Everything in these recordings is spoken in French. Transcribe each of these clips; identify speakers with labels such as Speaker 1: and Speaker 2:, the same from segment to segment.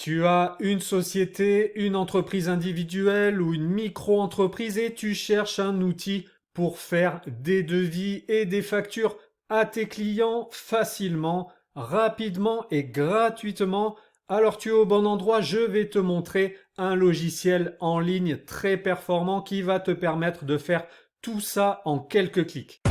Speaker 1: Tu as une société, une entreprise individuelle ou une micro-entreprise et tu cherches un outil pour faire des devis et des factures à tes clients facilement, rapidement et gratuitement. Alors tu es au bon endroit, je vais te montrer un logiciel en ligne très performant qui va te permettre de faire tout ça en quelques clics.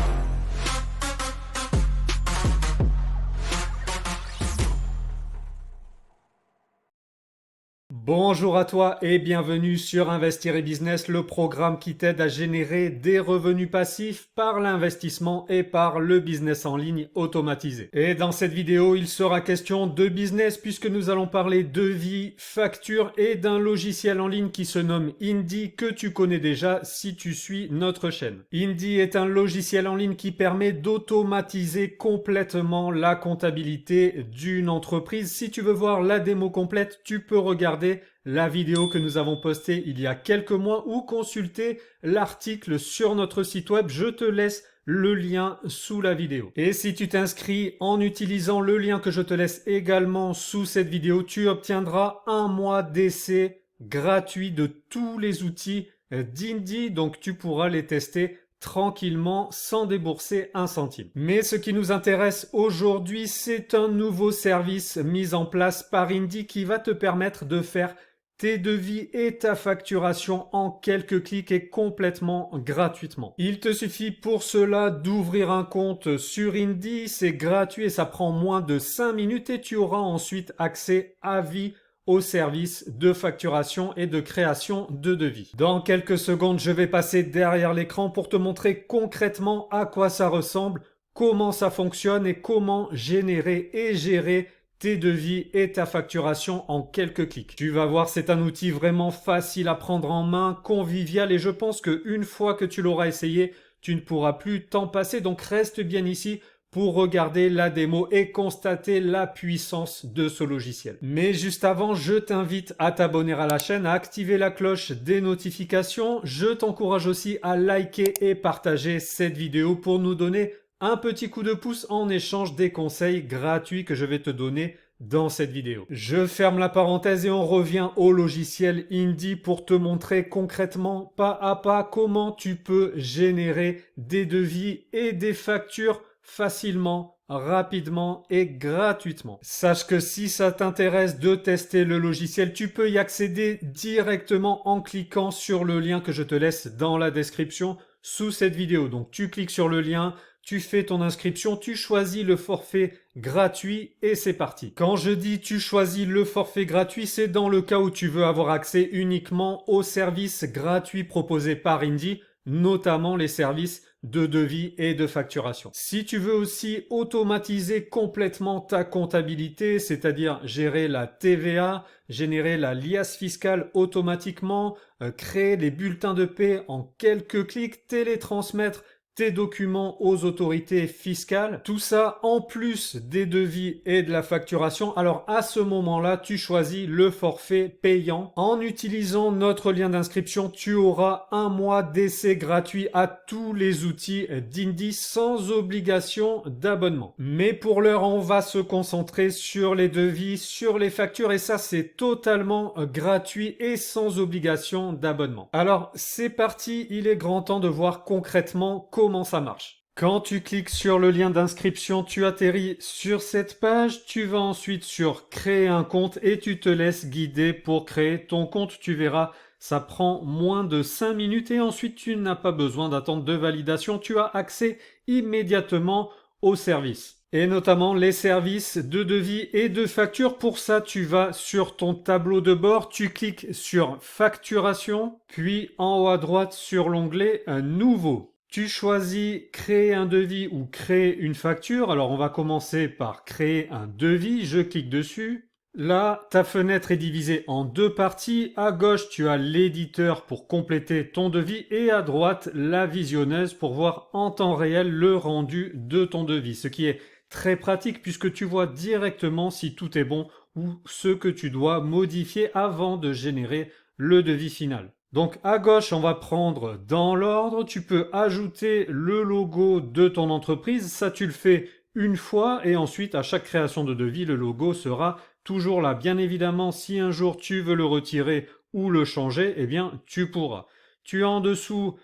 Speaker 1: Bonjour à toi et bienvenue sur Investir et Business, le programme qui t'aide à générer des revenus passifs par l'investissement et par le business en ligne automatisé. Et dans cette vidéo, il sera question de business puisque nous allons parler de devis, factures et d'un logiciel en ligne qui se nomme Indy que tu connais déjà si tu suis notre chaîne. Indy est un logiciel en ligne qui permet d'automatiser complètement la comptabilité d'une entreprise. Si tu veux voir la démo complète, tu peux regarder la vidéo que nous avons postée il y a quelques mois ou consulter l'article sur notre site web. Je te laisse le lien sous la vidéo. Et si tu t'inscris en utilisant le lien que je te laisse également sous cette vidéo, tu obtiendras un mois d'essai gratuit de tous les outils d'Indy. Donc tu pourras les tester tranquillement sans débourser un centime. Mais ce qui nous intéresse aujourd'hui, c'est un nouveau service mis en place par Indy qui va te permettre de faire tes devis et ta facturation en quelques clics et complètement gratuitement. Il te suffit pour cela d'ouvrir un compte sur Indy, c'est gratuit et ça prend moins de 5 minutes et tu auras ensuite accès à vie au service de facturation et de création de devis. Dans quelques secondes, je vais passer derrière l'écran pour te montrer concrètement à quoi ça ressemble, comment ça fonctionne et comment générer et gérer tes devis et ta facturation en quelques clics. Tu vas voir, c'est un outil vraiment facile à prendre en main, convivial et je pense qu'une fois que tu l'auras essayé, tu ne pourras plus t'en passer. Donc reste bien ici pour regarder la démo et constater la puissance de ce logiciel. Mais juste avant, je t'invite à t'abonner à la chaîne, à activer la cloche des notifications. Je t'encourage aussi à liker et partager cette vidéo pour nous donner un petit coup de pouce en échange des conseils gratuits que je vais te donner dans cette vidéo. Je ferme la parenthèse et on revient au logiciel Indy pour te montrer concrètement pas à pas comment tu peux générer des devis et des factures facilement, rapidement et gratuitement. Sache que si ça t'intéresse de tester le logiciel, tu peux y accéder directement en cliquant sur le lien que je te laisse dans la description sous cette vidéo. Donc tu cliques sur le lien, tu fais ton inscription, tu choisis le forfait gratuit et c'est parti. Quand je dis tu choisis le forfait gratuit, c'est dans le cas où tu veux avoir accès uniquement aux services gratuits proposés par Indy, notamment les services de devis et de facturation. Si tu veux aussi automatiser complètement ta comptabilité, c'est-à-dire gérer la TVA, générer la liasse fiscale automatiquement, créer des bulletins de paie en quelques clics, télétransmettre tes documents aux autorités fiscales, tout ça en plus des devis et de la facturation. Alors à ce moment-là, tu choisis le forfait payant. En utilisant notre lien d'inscription, tu auras un mois d'essai gratuit à tous les outils d'Indy sans obligation d'abonnement. Mais pour l'heure, on va se concentrer sur les devis, sur les factures et ça c'est totalement gratuit et sans obligation d'abonnement. Alors c'est parti, il est grand temps de voir concrètement comment ça marche. Quand tu cliques sur le lien d'inscription, tu atterris sur cette page, tu vas ensuite sur créer un compte et tu te laisses guider pour créer ton compte. Tu verras, ça prend moins de 5 minutes et ensuite tu n'as pas besoin d'attendre de validation. Tu as accès immédiatement au service. Et notamment les services de devis et de facture. Pour ça, tu vas sur ton tableau de bord, tu cliques sur facturation, puis en haut à droite sur l'onglet Nouveau. Tu choisis créer un devis ou créer une facture. Alors on va commencer par créer un devis. Je clique dessus. Là, ta fenêtre est divisée en deux parties. À gauche, tu as l'éditeur pour compléter ton devis et à droite, la visionneuse pour voir en temps réel le rendu de ton devis. Ce qui est très pratique puisque tu vois directement si tout est bon ou ce que tu dois modifier avant de générer le devis final. Donc à gauche, on va prendre dans l'ordre. Tu peux ajouter le logo de ton entreprise. Ça, tu le fais une fois et ensuite, à chaque création de devis, le logo sera toujours là. Bien évidemment, si un jour tu veux le retirer ou le changer, eh bien, tu pourras. Tu as en dessous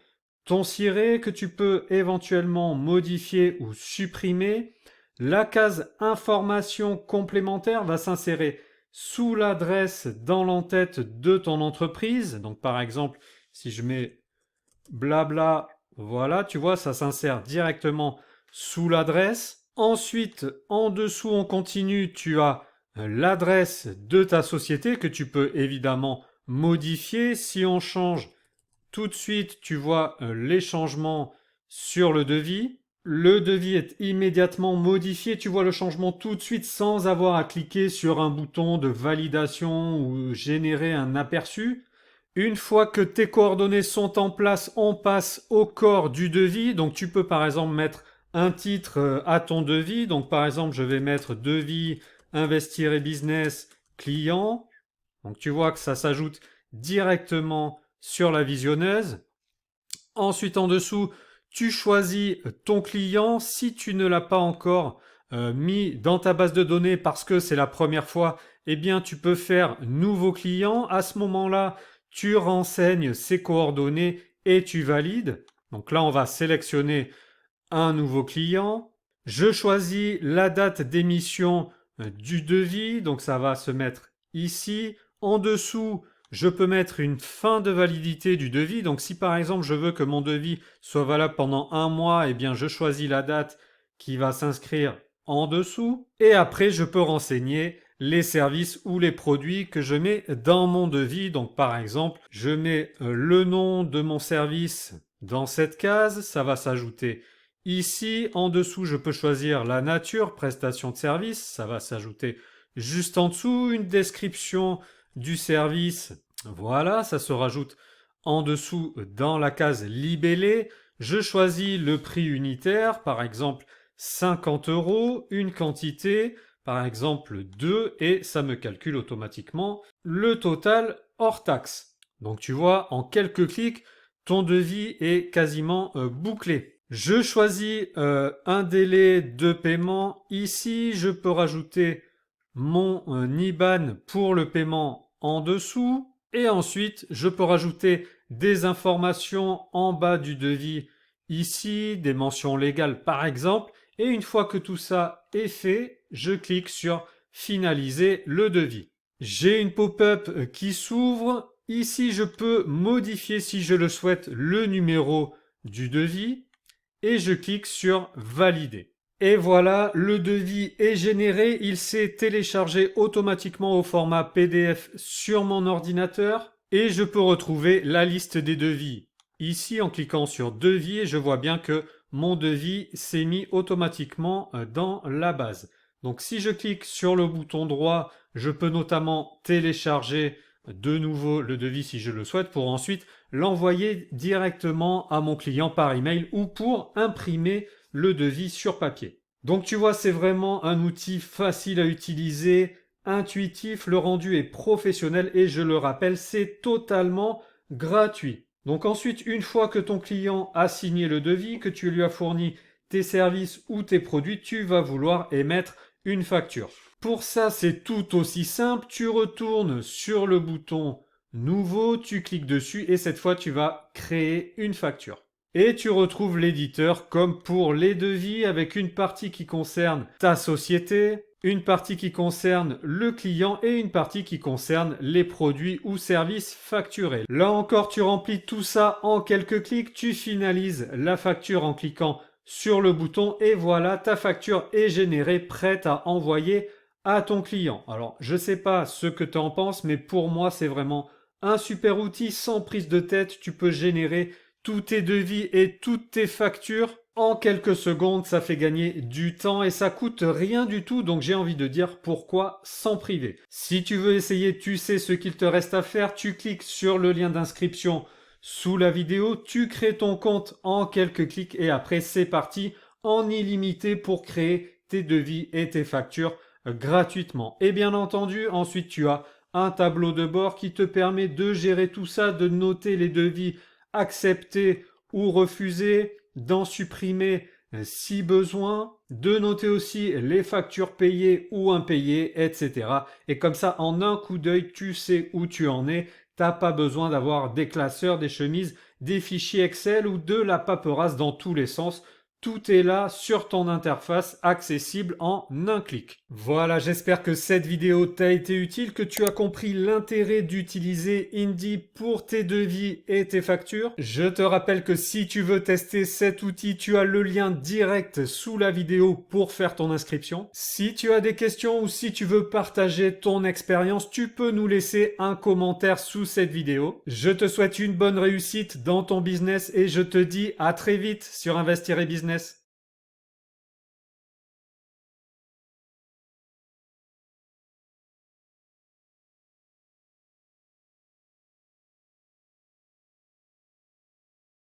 Speaker 1: ton ciré que tu peux éventuellement modifier ou supprimer. La case information complémentaire va s'insérer sous l'adresse dans l'entête de ton entreprise. Donc par exemple, si je mets blabla, voilà, tu vois, ça s'insère directement sous l'adresse. Ensuite, en dessous, on continue, tu as l'adresse de ta société que tu peux évidemment modifier. Si on change tout de suite, tu vois les changements sur le devis. Le devis est immédiatement modifié. Tu vois le changement tout de suite sans avoir à cliquer sur un bouton de validation ou générer un aperçu. Une fois que tes coordonnées sont en place, on passe au corps du devis. Donc tu peux par exemple mettre un titre à ton devis. Donc par exemple, je vais mettre devis, investir et business, client. Donc tu vois que ça s'ajoute directement sur la visionneuse. Ensuite, en dessous, tu choisis ton client. Si tu ne l'as pas encore mis dans ta base de données parce que c'est la première fois, eh bien, tu peux faire nouveau client. À ce moment-là, tu renseignes ses coordonnées et tu valides. Donc là, on va sélectionner un nouveau client. Je choisis la date d'émission du devis. Donc ça va se mettre ici. En dessous, je peux mettre une fin de validité du devis. Donc si par exemple je veux que mon devis soit valable pendant un mois, eh bien je choisis la date qui va s'inscrire en dessous. Et après, je peux renseigner les services ou les produits que je mets dans mon devis. Donc par exemple, je mets le nom de mon service dans cette case. Ça va s'ajouter ici. En dessous, je peux choisir la nature, prestation de service. Ça va s'ajouter juste en dessous. Une description du service. Voilà, ça se rajoute en dessous dans la case libellé. Je choisis le prix unitaire, par exemple 50 €, une quantité, par exemple 2, et ça me calcule automatiquement le total hors taxe. Donc tu vois, en quelques clics, ton devis est quasiment bouclé. Je choisis un délai de paiement. Ici, je peux rajouter mon IBAN pour le paiement en dessous. Et ensuite, je peux rajouter des informations en bas du devis ici, des mentions légales par exemple. Et une fois que tout ça est fait, je clique sur finaliser le devis. J'ai une pop-up qui s'ouvre. Ici, je peux modifier si je le souhaite le numéro du devis et je clique sur valider. Et voilà, le devis est généré, il s'est téléchargé automatiquement au format PDF sur mon ordinateur et je peux retrouver la liste des devis. Ici, en cliquant sur devis, je vois bien que mon devis s'est mis automatiquement dans la base. Donc si je clique sur le bouton droit, je peux notamment télécharger de nouveau le devis si je le souhaite pour ensuite l'envoyer directement à mon client par email ou pour imprimer le devis sur papier. Donc tu vois, c'est vraiment un outil facile à utiliser, intuitif, le rendu est professionnel et je le rappelle, c'est totalement gratuit. Donc ensuite, une fois que ton client a signé le devis, que tu lui as fourni tes services ou tes produits, tu vas vouloir émettre une facture. Pour ça, c'est tout aussi simple. Tu retournes sur le bouton nouveau, tu cliques dessus et cette fois, tu vas créer une facture. Et tu retrouves l'éditeur comme pour les devis avec une partie qui concerne ta société, une partie qui concerne le client et une partie qui concerne les produits ou services facturés. Là encore, tu remplis tout ça en quelques clics, tu finalises la facture en cliquant sur le bouton et voilà, ta facture est générée, prête à envoyer à ton client. Alors, je ne sais pas ce que tu en penses, mais pour moi, c'est vraiment un super outil sans prise de tête. Tu peux générer tous tes devis et toutes tes factures en quelques secondes. Ça fait gagner du temps et ça coûte rien du tout. Donc, j'ai envie de dire pourquoi s'en priver. Si tu veux essayer, tu sais ce qu'il te reste à faire. Tu cliques sur le lien d'inscription sous la vidéo. Tu crées ton compte en quelques clics et après, c'est parti en illimité pour créer tes devis et tes factures gratuitement. Et bien entendu, ensuite tu as un tableau de bord qui te permet de gérer tout ça, de noter les devis acceptés ou refusés, d'en supprimer si besoin, de noter aussi les factures payées ou impayées, etc. Et comme ça, en un coup d'œil, tu sais où tu en es. T'as pas besoin d'avoir des classeurs, des chemises, des fichiers Excel ou de la paperasse dans tous les sens. Tout est là sur ton interface, accessible en un clic. Voilà, j'espère que cette vidéo t'a été utile, que tu as compris l'intérêt d'utiliser Indy pour tes devis et tes factures. Je te rappelle que si tu veux tester cet outil, tu as le lien direct sous la vidéo pour faire ton inscription. Si tu as des questions ou si tu veux partager ton expérience, tu peux nous laisser un commentaire sous cette vidéo. Je te souhaite une bonne réussite dans ton business et je te dis à très vite sur Investir et Business.